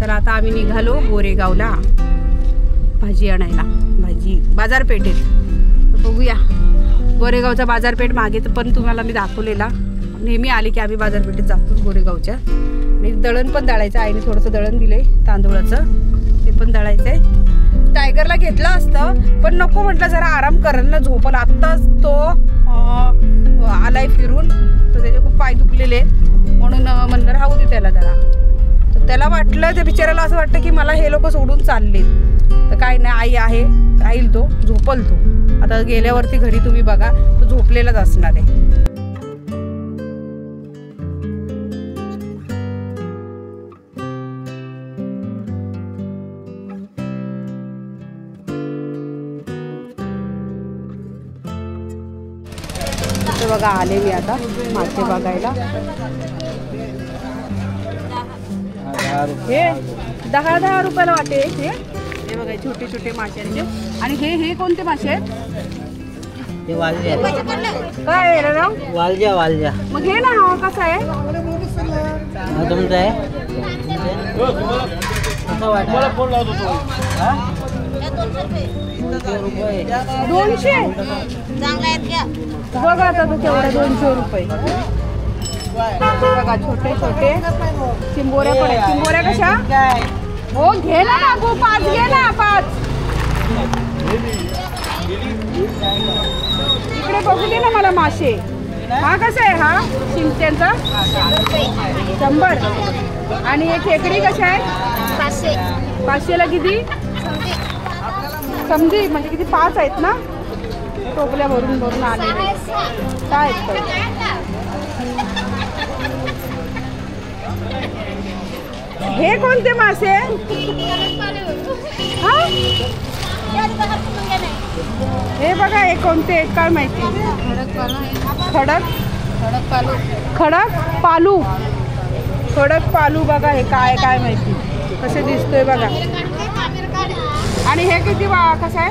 चला आता आम्ही निघालो गोरेगावला भाजी आणायला, भाजी बाजारपेठेत. तर बघूया गोरेगावचा बाजारपेठ मागे पण तुम्हाला मी दाखवलेला. नेहमी आले की आम्ही बाजारपेठेत जातो गोरेगावच्या. आणि दळण पण दळायचं, आईने थोडंसं दळण दिले तांदूळाचं, ते पण दळायचं आहे. टायगरला घेतलं असतं पण नको म्हटलं, जरा आराम करायला ना, झोपला. आत्ताच तो आलाय फिरून, तर त्याचे खूप पाय दुखलेले म्हणून म्हणलं राहू दे त्याला जरा. तर त्याला वाटलं, त्या बिचाराला असं वाटतं की मला हे लोक सोडून चालले. तर काय नाही, आई आहे, राहील तो, झोपल तो. आता गेल्यावरती घरी तुम्ही बघा तो झोपलेलाच असणार आहे. बघा आले मी आता मासे बघायला. हे 10 रुपयाला वाटे. हे बघा छोटे छोटे माशांचे. आणि हे कोणते मासे आहेत? ते वालजा. काय आहे रे राव? वालजा वालजा. मग घे ना, हा कसा आहे? हा तुमचा आहे. कसा वाटा? मला फोन लावतो तो. हा 200 रुपये. 200 चांगला आहेत क्या? बघा आता तू केवढा 200 रुपये. बघा छोटे छोटे चिंबोऱ्या पण आहेत. चिंबोऱ्या कशा? हो घे ना बाबू, 5 घे ना, 5. इकडे बघू दे ना मला मासे. हा कसा आहे? हा शिंगट्यांचा 100. आणि हे खेकडी कशा आहे? 500. 500ला किती? समजी म्हणजे किती? 5 आहेत ना, टोपल्या भरून भरून आलेले. काय हे कोणते मासे? हा हे बघा, हे कोणते काय माहिती? खडक पालू. खडक पालू बघा, हे काय काय माहिती कसे दिसतोय बघा. आणि हे किती कसं आहे?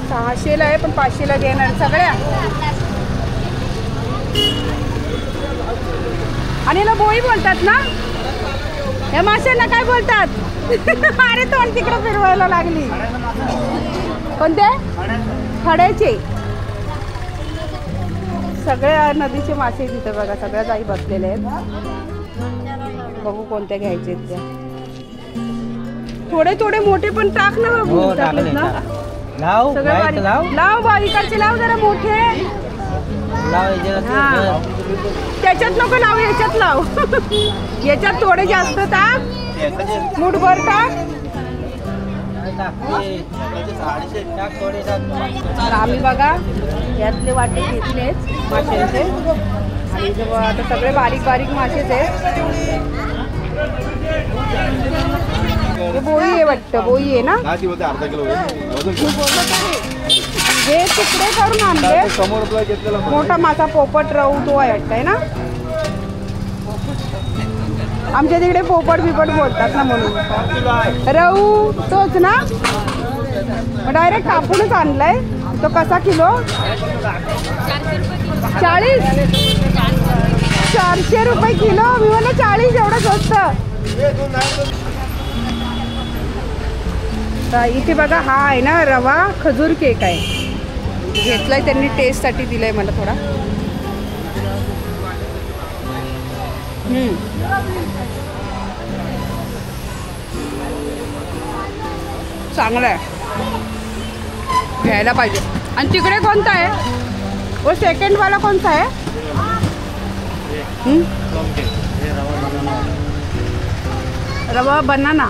600ला आहे, पण 500ला घेणार सगळ्या. आणि ना बोई बोलतात ना या माशांना? काय बोलतात? अरे तोंड तिकडे फिरवायला लागली. कोणते? खड्याचे. सगळ्या नदीचे मासे तिथे बघा, सगळ्या जाई बसलेले आहेत. बघू कोणत्या घ्यायचे त्या. थोडे थोडे मोठे पण टाक ना बाबू. टाकलेत ना? लाव लाव बा, इकडचे लाव जरा मोठे. त्याच्यात नको लाव, याच्यात लाव. याच्यात थोडे जास्त टाक, मुठभर टाक. तर आम्ही बघा यातले वाटे घेतलेच माशांचे. आणि आता सगळे बारीक बारीक मासेच आहेत. बोई आहे वाटतं, बोई आहे ना? हे तुकडे करून आणले. मोठा मासा पोपट राहू तो आहे वाटतंय ना? आमच्या तिकडे पोपट बिपट बोलतात ना, म्हणून राहू तोच ना. डायरेक्ट कापूनच आणलाय. तो कसा किलो? 40. 400 रुपये किलो. मी म्हणलं 40 एवढं स्वस्त. इथे बघा, हा आहे ना रवा खजूर केक आहे. घेतलाय त्यांनी, टेस्टसाठी दिलाय मला थोडा. चांगला आहे, घ्यायला पाहिजे. आणि तिकडे कोणता आहे? वो सेकंड वाला कोणता आहे? रवा बनाना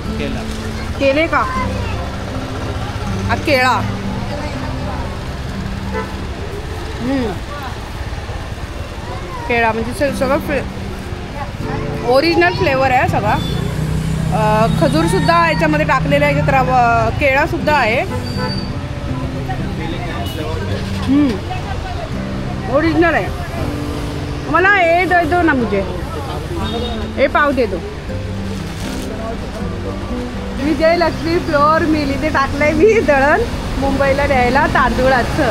केले का? हा केळा. केळा म्हणजे सगळं ओरिजिनल फ्लेवर आहे सगळा. खजूर सुद्धा याच्यामध्ये टाकलेला आहे. तर केळा सुद्धा आहे. ओरिजिनल आहे. मला हे दे दो ना, मुझे हे पाव दे दो. विजयलक्ष्मी फ्लोअर मिल इथे टाकलंय मी दळण मुंबईला द्यायला तांदूळाचं.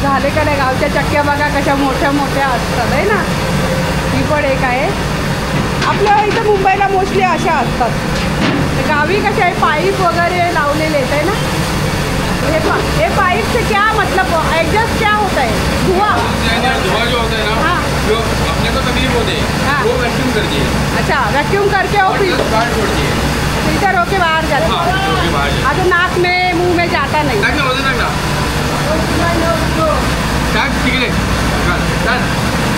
झाले का नाही? गावच्या चक्क्या बघा कशा मोठ्या मोठ्या असतात आहे ना. ही पण एक आहे. आपल्या इथं मुंबईला मोस्टली अशा असतात. गावी कसे आहे पाईप वगैरे लावलेले आहेत है ना. ये पाइप से क्या मतलब एडजस्ट क्या होता है? धुआं धुआं जो होता है ना, हाँ, जो अपने को तकलीफ होती है हाँ, वो वैक्यूम कर दिए. अच्छा वैक्यूम करके और फिर बाहर छोड़ दिए. फिल्टर होके बाहर जाता हाँ, है. होके बाहर जाए. आता नाक में मुंह में जाता नहीं. टाक ना मध्ये टाक ना. टाक तिकडे. टाक.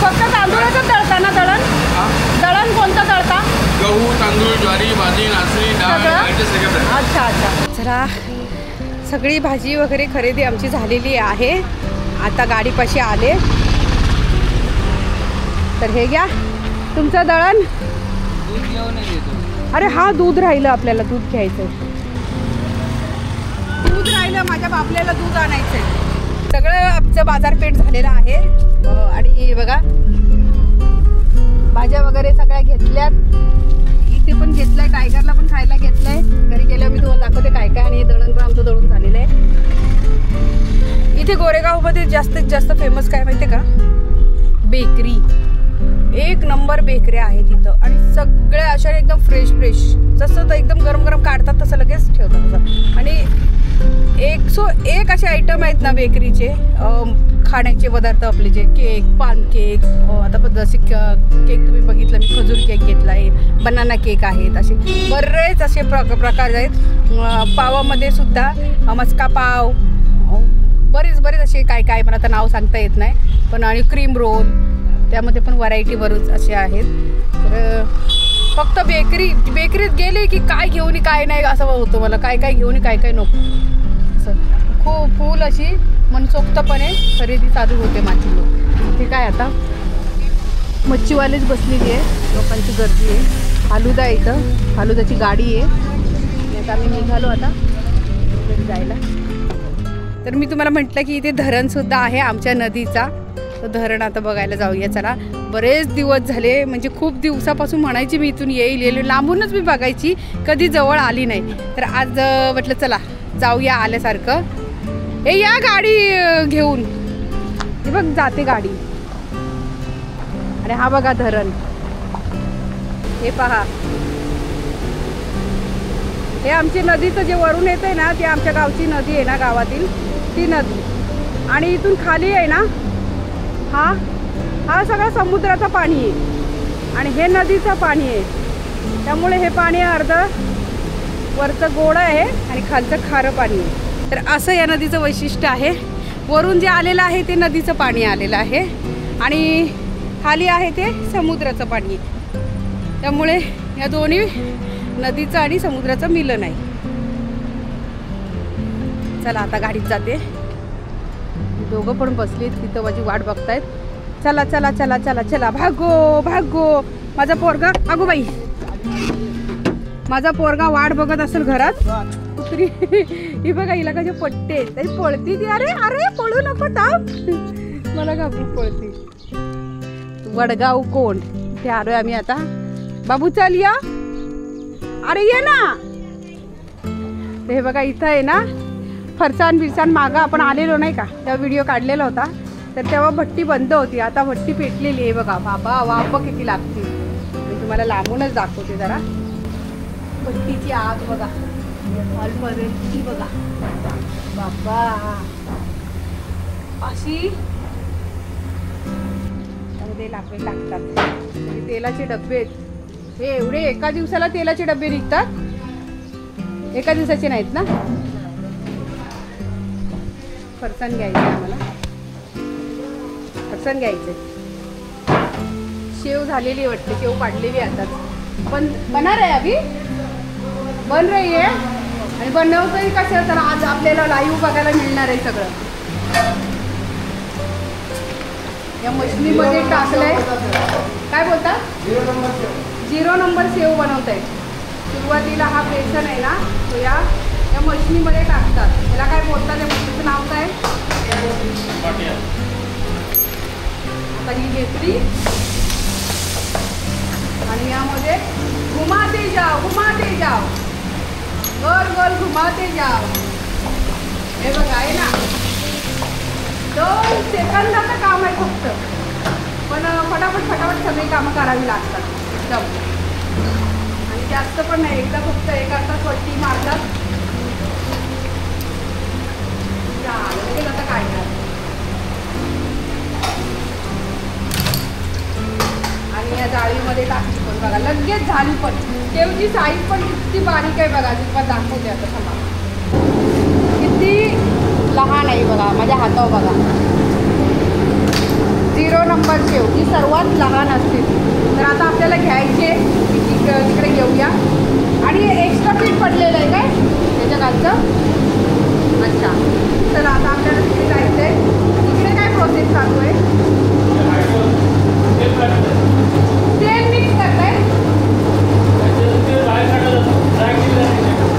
फक्त तांदूळाचं दळता ना दळण? हा? दळण कोणतं दळता? गहू, तांदूळ, ज्वारी, बाजरी, नाचणी, डाळ सगळं? याचे सगळे प्रकार. अच्छा अच्छा. जरा सगळी भाजी वगैरे खरेदी आमची झालेली आहे. आता गाडीपाशी आले. तर हे घ्या तुमचं दळण. अरे हा दूध राहिलं, आपल्याला दूध घ्यायचं. दूध राहिलं, माझ्या बापल्याला दूध आणायचंय. सगळं आमचं बाजारपेठ झालेलं आहे. आणि बघा भाज्या वगैरे सगळ्या घेतल्यात. इथे पण घेतलाय, टायगरला पण खायला घेतलंय. घरी गेल्यावर मी तुम्हाला दाखवते काय काय. आणि हे दळण पण आमचं दळून झालेलं आहे. इथे गोरेगावमध्ये जास्तीत जास्त फेमस काय माहिती का? बेकरी. एक नंबर बेकऱ्या आहेत इथं. आणि सगळ्या अशा एकदम फ्रेश जसं तर एकदम गरम गरम काढतात तसं लगेच ठेवतात तसं. आणि 101 असे आयटम आहेत ना बेकरीचे. खाण्याचे पदार्थ आपले जे केक, पान केक, आता पण जसे केक तुम्ही बघितलं, मी खजूर केक घेतला आहे, बनाना केक आहेत, असे बरेच असे प्रकार आहेत. पावामध्ये सुद्धा मस्का पाव, बरेच असे काय मला तर नाव सांगता येत नाही पण. आणि क्रीम रोल, त्यामध्ये पण व्हरायटी बरेच असे आहेत. तर फक्त बेकरीत गेले की काय घेऊन काय नाही असं होतं मला. काय घेऊन काय नको असं. खूप फुल अशी मनसोक्तपणे खरेदी चालू होते माझी. लोक ते काय आता मच्छीवालेच बसलेली आहे, लोकांची गर्दी आहे. फालुदा इथं, फालुदाची गाडी आहे. आता आम्ही निघालो आता घरी जायला. तर मी तुम्हाला म्हटलं की इथे धरणसुद्धा आहे आमच्या नदीचा. तर धरण आता बघायला जाऊया चला. बरेच दिवस झाले, म्हणजे खूप दिवसापासून म्हणायची मी इथून येईल लांबूनच मी बघायची, कधी जवळ आली नाही. तर आज म्हटलं चला जाऊया आल्यासारखं. हे या गाडी घेऊन, हे बघ जाते गाडी. आणि हा बघा धरण, हे पहा. हे आमची नदीचं जे वरून येते ना, ती आमच्या गावची नदी आहे ना, गावातील ती नदी. आणि इथून खाली आहे ना, हा सगळा समुद्राचं पाणी आहे आणि हे नदीचं पाणी आहे. त्यामुळे हे पाणी अर्धं वरचं गोड आहे आणि खालचं खारं पाणी आहे. तर असं या नदीचं वैशिष्ट्य आहे. वरून जे आलेलं आहे ते नदीचं पाणी आलेलं आहे आणि खाली आहे ते समुद्राचं पाणी. त्यामुळे या दोन्ही नदीचं आणि समुद्राचं मिलन आहे. चला आता गाडीत जाते. दोघं पण बसलीत तिथं माझी वाट बघतायत. चला चला चला चला चला, भागो. माझा पोरगा, अगो बाई, माझा पोरगा वाट बघत असेल घरात. कुत्री ही बघा, हिला कसे पट्टे तरी पळती ती. अरे पळू नको, थांब, मला घाबरून पळती. वडगाव कोण ते आलोय आम्ही आता. बाबू चल या, अरे ये ना. हे बघा इथं आहे ना फरसाण मागं आपण आलेलो नाही का, तेव्हा व्हिडिओ काढलेला होता. तर तेव्हा भट्टी बंद होती, आता भट्टी पेटलेली आहे. बघा बाबा, वाफ किती लागते. मी तुम्हाला लांबूनच दाखवते जरा. भट्टीची आग बघा, हॉलमध्ये ती बघा बाबा. अशी त्यामध्ये लाकडे टाकतात. तेलाचे डबे आहेत हे एवढे. एका दिवसाला तेलाचे डबे निघतात, एका दिवसाचे नाहीत ना. फरसाण घ्यायचे आम्हाला, फरसाण घ्यायचे. शेव झालेली वाटते, शेव पाडलेली आता. पण बना रही अभी, बन रही आहे. आणि बनवतोही कसं, तर आज आपल्याला लाईव्ह बघायला मिळणार आहे सगळं. या मशनीमध्ये टाकलंय. काय बोलता? 0 नंबर शेव बनवत आहे. सुरुवातीला हा बेसन आहे ना, तो या मशनीमध्ये टाकतात. त्याला काय बोलतात, त्या मशनीचं नाव काय? आता ही घेतली आणि यामध्ये घुमाते जाओ, गोल घुमाते जाओ. हे बघा आहे ना, 2 सेकंदाचं काम आहे फक्त. पण फटाफट सगळी कामं करावी लागतात एकदम. आणि जास्त पण नाही, एकदा फक्त हे करतात, पट्टी मारतात, लगेच आता काय करतात. आणि या जाळीमध्ये टाकली पण बघा, लगेच झाली पण. शेवची साईज पण किती बारीक आहे बघा, तुम्हाला दाखवते आता. थांबा, किती लहान आहे बघा, माझ्या हातावर बघा. 0 नंबर शेव, ही सर्वात लहान असते. तर आता आपल्याला घ्यायचे, तिकडे घेऊया. आणि एक्स्ट्रा पीठ पडलेलं आहे काय त्याच्या खालचं? अच्छा, तर आता आपल्याला तिकडे जायचं आहे. तिकडे काय प्रोसेस चालू आहे? तेल मिक्स करताय?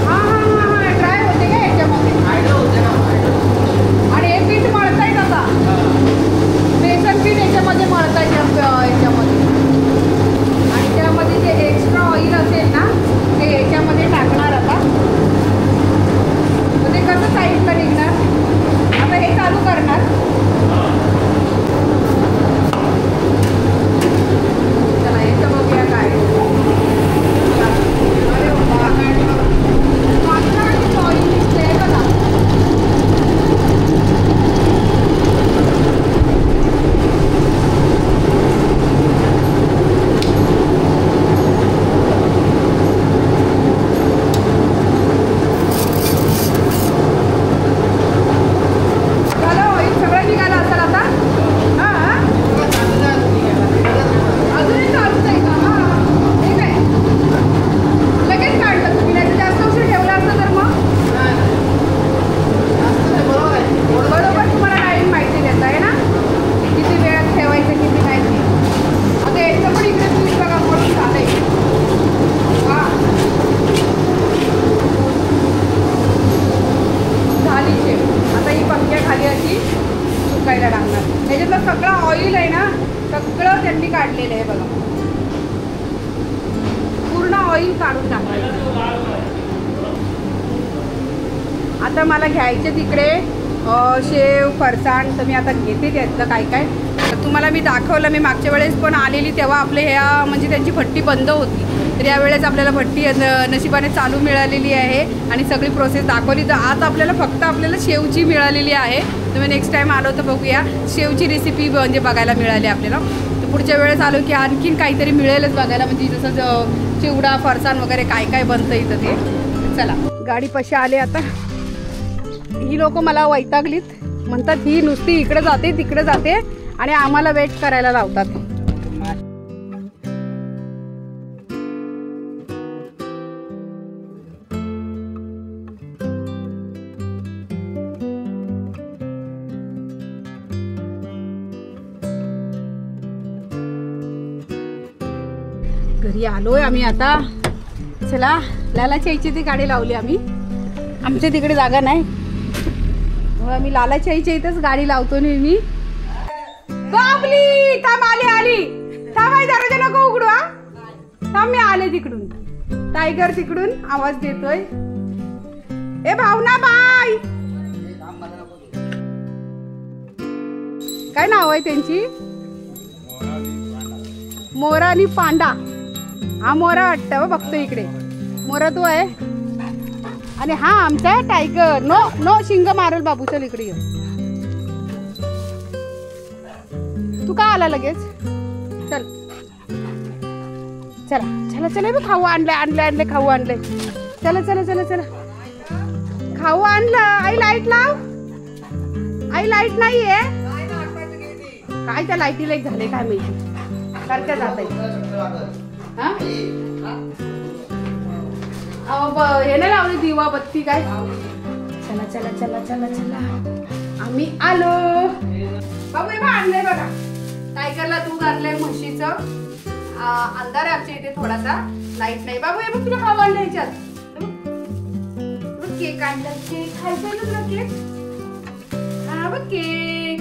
हां, ड्राय होते का याच्यामध्ये? आणि हे पीठ मळतायत आता, बेसन पीठ याच्यामध्ये मळतायत याच्यामध्ये. आणि त्यामध्ये जे एक्स्ट्रा ऑइल असेल ना ते याच्यामध्ये टाकणार आता. तर ते कसं साईडला निघणार? आता हे चालू करणार. चला याचं बघूया काय. ऑइल दिसतंय बघा. त्याच्यातलं सगळं ऑइल आहे ना, सगळं त्यांनी काढलेलं आहे बघा. पूर्ण ऑइल काढून टाकायचं. आता मला घ्यायचे तिकडे शेव, फरसाण. तर मी आता घेते त्यातलं काय काय. तुम्हाला मी दाखवलं, मी मागच्या वेळेस पण आलेली तेव्हा आपले ह्या म्हणजे त्यांची भट्टी बंद होती. तर यावेळेस आपल्याला भट्टी नशिबाने चालू मिळालेली आहे आणि सगळी प्रोसेस दाखवली. तर आज आपल्याला फक्त आपल्याला शेवची मिळालेली आहे. तर मी नेक्स्ट टाईम आलो तर बघूया, शेवची रेसिपी म्हणजे बघायला मिळाली आपल्याला. तर पुढच्या वेळेस आलो की आणखीन काहीतरी मिळेलच बघायला, म्हणजे जसं चिवडा, फरसाण वगैरे काय काय बनतं इथं ते. चला गाडीपाशी आले आता. ही लोक मला वैतागलीत, म्हणतात ही नुसती इकडे जाते तिकडे जाते आणि आम्हाला वेट करायला लावतात. घरी आलोय आम्ही आता. चला, लालाच्या आईची ती गाडी लावली आम्ही. आमच्या तिकडे जागा नाही, आम्ही लालाच्या आईच्या इथेच गाडी लावतो नेहमी. बाबली थांब, आली. थांब, दरवाजा नको उघडू. थांब, मी आले तिकडून. टायगर तिकडून आवाज देतोय. ए भावना बाय, काय नाव आहे त्यांची? मोरा आणि पांडा. हा मोरा वाटतं, बघतो इकडे. मोरा तू आहे आणि हा आमचा टायगर. नो नो, शिंग मारल बाबू. चल इकडे ये. तू का आला लगेच? चल चला चला चला, खाऊ आणले खाऊ आणले. चला चला चला चला, खाऊ आणलं. आई लाईट लाव. आई लाईट नाहीये काय? त्या लाईटीला एक झाले काय माहिती, करत्या जात हे नाही लावली दिवा बत्ती काय. चला चला चला चला चला, आम्ही आलो. बाबू हे आणलंय बघा, टायगरला दूध आणलंय म्हशीचं. अंधार आहे आमच्या इथे थोडासा, लाईट नाही. बाबू हे बघ, तुला खाऊ आणलं ह्याच्यात. केक आणला, केक खायचा ना तुला? केक हा बघ, केक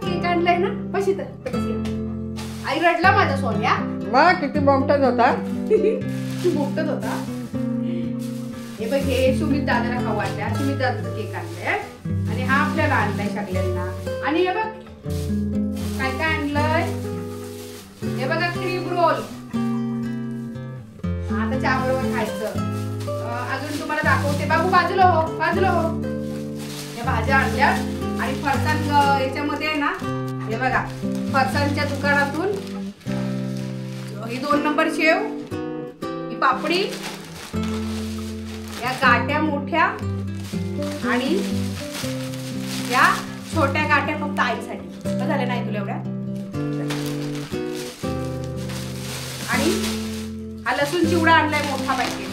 केक आणलाय ना. बस इथं. आई रडला माझा सोन्या. वा किती बोमटत होता. बोमटत होता. हे बघ, हे सुमित दादाला खाऊ आणल्या. सुमित दादाचा केक आणलाय आणि हा आपल्याला आणलाय सगळ्यांना. आणि हे बघ काय काय आणलं. वाजलो. या भाज्या आणल्या आणि फरसाण याच्यामध्ये आहे ना, हे बघा फरसाणच्या दुकानातून ही 2 नंबर शेव, ही पापडी, या गाठ्या मोठ्या आणि या छोट्या गाठ्या फक्त आईसाठी. बरं झाले नाही तुला एवढ्या. आणि हा लसूण चिवडा आणलाय मोठा पॅकेट.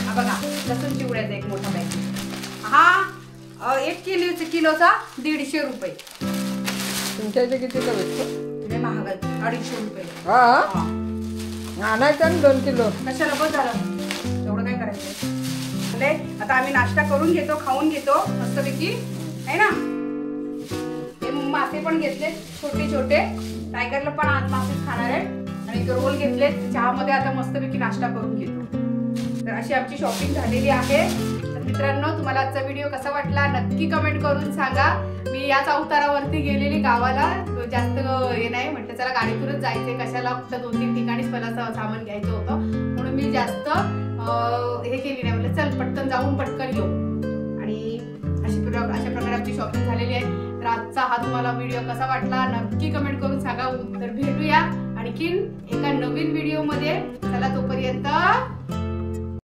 हा बघा लसूण चिवड्याचा एक मोठा पॅकेट. हा 1 किलोचा 150 रुपये. तुमच्या इथे कितीला भेटतो? लय महाग आहे, 250 रुपये. हा आणायचं ना 2 किलो. कशाला बस झालं एवढं काय करायचं. आता आम्ही नाश्ता करून घेतो, खाऊन घेतो मस्तपैकी आहे ना. हे मासे पण घेतले छोटे छोटे. टायगरला पण आज मासेच खाणार आहे. आणि रोल घेतले. चहामध्ये आता मस्तपैकी नाश्ता करून घेतो. तर अशी आमची शॉपिंग झालेली आहे. तर मित्रांनो तुम्हाला आजचा व्हिडिओ कसा वाटला नक्की कमेंट करून सांगा. मी याच अवतारावरती गेलेली गावाला. जास्त हे नाही म्हटलं चला गाडीतूनच जायचंय, कशाला फक्त 2-3 ठिकाणीच मला सामान घ्यायचं होतं म्हणून मी जास्त हे केली नाही. म्हटलं चल पटकन जाऊन पटकन येऊ. आणि अशा प्रकारे आमची शॉपिंग झालेली आहे. तर आजचा हा तुम्हाला व्हिडिओ कसा वाटला नक्की कमेंट करून सांगा. तर भेटूया आणखीन एका नवीन व्हिडिओ मध्ये. चला तोपर्यंत